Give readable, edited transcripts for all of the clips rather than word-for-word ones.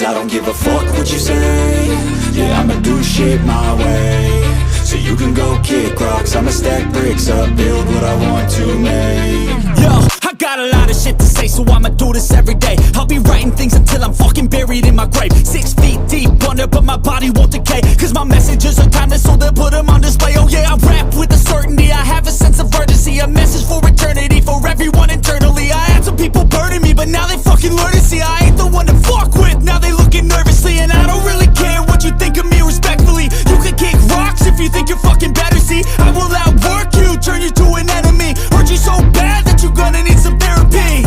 Cause I don't give a fuck what you say. Yeah, I'ma do shit my way. So you can go kick rocks, I'ma stack bricks up, build what I want to make. Yo, I got a lot of shit to say, so I'ma do this every day. I'll be writing things until I'm fucking buried in my grave. 6 feet deep under, but my body won't decay. Cause my messages are timeless, so they'll put them on display. Oh yeah, I rap with a certainty, I have a sense of urgency. A message for eternity, for everyone internally. I had some people burning me, but now they fucking learn to see I ain't the one to fuck with, now they looking nervously. And I don't really care what you think of me respectfully. You can kick rocks if you think you're fucking better, see. I will outwork you, turn you to an enemy. Hurt you so bad that you're gonna need some therapy.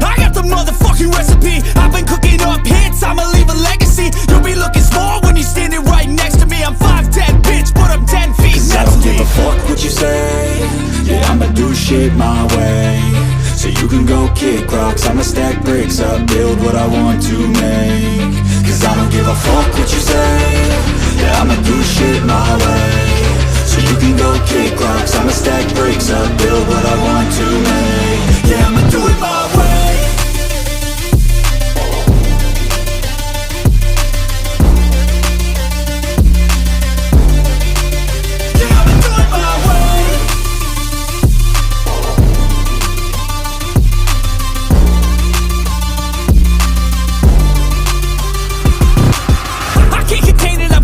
I got the motherfucking recipe. I've been cooking up hits, I'ma leave a legacy. You'll be looking small when you're standing right next to me. I'm 5'10", bitch, but I'm 10 feet. Cause I don't give a fuck what you say. Yeah, I'ma do shit my way. So you can go kick rocks, I'ma stack bricks up, build what I want to make. Cause I don't give a fuck what you say. Yeah, I'ma do shit my way. So you can go kick rocks, I'ma stack bricks up, build what I want to make. Yeah, I'ma do it my way.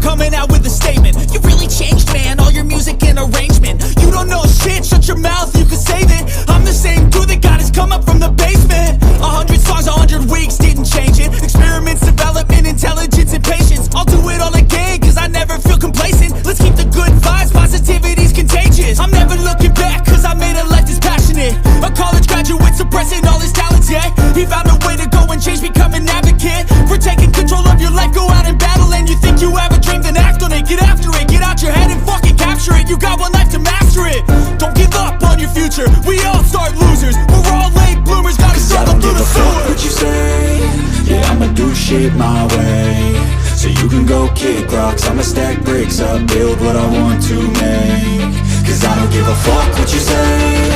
Coming out with a statement. You really changed, man, all your music and arrangement. You don't know shit, shut your mouth, you can save it. I'm the same dude that got his come up from the basement. 100 songs, 100 weeks, didn't change it. Experiments, development, intelligence, and patience. I'll do it all again, cause I never feel complacent. Let's keep the good vibes, positivity's contagious. I'm never looking back, cause I made a life that's passionate. A college graduate suppressing all his talents, yeah. He found a way to go and change, become an advocate. For taking control of your life, go out and battle. And you think you have a dream, then act on it. Get after it, get out your head and fucking capture it. You got one life to master it. Don't give up on your future, we all start losers. We're all late bloomers, gotta struggle through the sewer. Fuck what you say. Yeah, I'ma do shit my way. So you can go kick rocks, I'ma stack bricks up, build what I want to make. Cause I don't give a fuck what you say.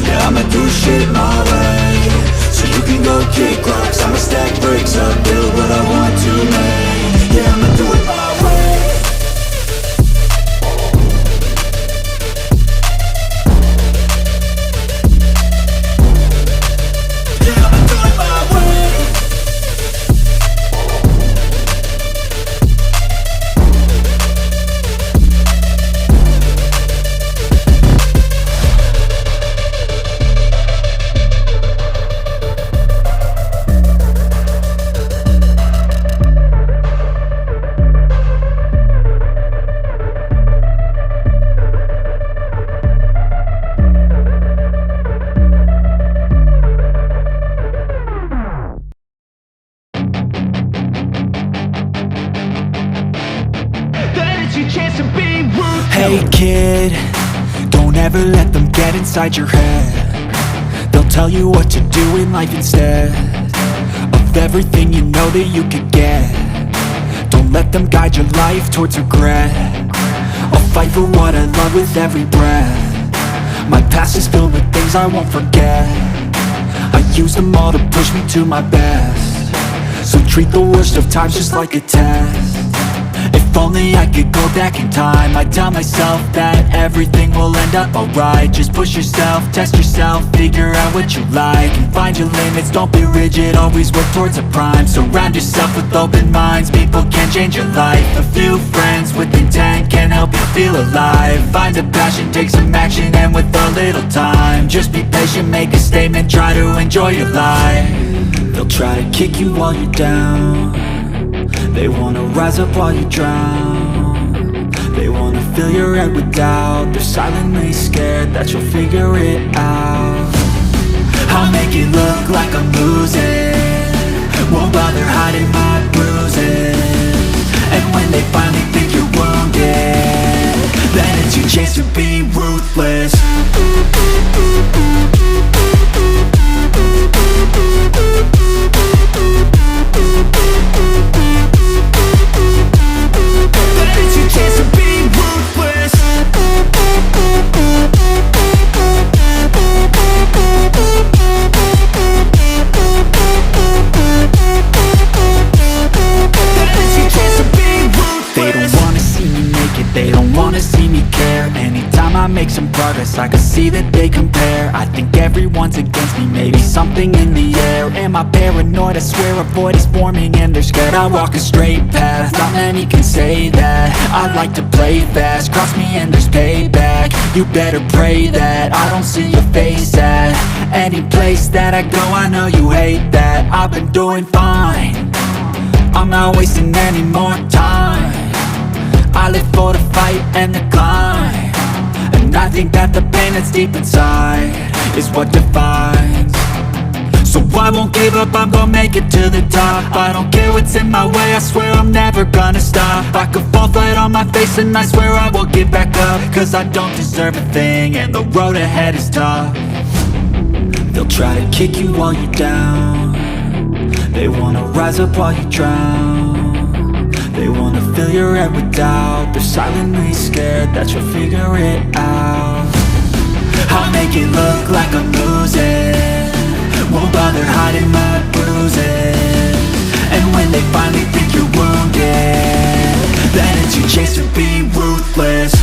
Yeah, I'ma do shit my way. So you can go kick rocks, I'ma stack bricks up, build what I want to make. Yeah, I'ma do it my way. Yeah, I'ma do it my way. Hey kid, don't ever let them get inside your head. They'll tell you what to do in life instead of everything you know that you could get. Don't let them guide your life towards regret. I'll fight for what I love with every breath. My past is filled with things I won't forget. I use them all to push me to my best. So treat the worst of times just like a test. If only I could go back in time, I'd tell myself that everything will end up alright. Just push yourself, test yourself, figure out what you like, and find your limits, don't be rigid, always work towards a prime. Surround yourself with open minds, people can change your life. A few friends with intent can help you feel alive. Find a passion, take some action, and with a little time, just be patient, make a statement, try to enjoy your life. They'll try to kick you while you're down. They wanna rise up while you drown. They wanna fill your head with doubt. They're silently scared that you'll figure it out. I'll make it look like I'm losing, won't bother hiding my bruises. And when they finally think you're wounded, then it's your chance to be ruthless. close, I can see that they compare. I think everyone's against me, maybe something in the air. Am I paranoid? I swear a void is forming and they're scared. I walk a straight path, not many can say that. I like to play fast, cross me and there's payback. You better pray that I don't see your face at any place that I go. I know you hate that. I've been doing fine, I'm not wasting any more time. I live for the fight and the climb, and I think that the pain that's deep inside is what defines. So I won't give up, I'm gonna make it to the top. I don't care what's in my way, I swear I'm never gonna stop. I could fall flat on my face and I swear I will get back up, cause I don't deserve a thing and the road ahead is tough. They'll try to kick you while you're down, they wanna rise up while you drown. They wanna fill your head with doubt, they're silently scared that you'll figure it out. I'll make it look like I'm losing, won't bother hiding my bruises. And when they finally think you're wounded, then it's your chance to be ruthless.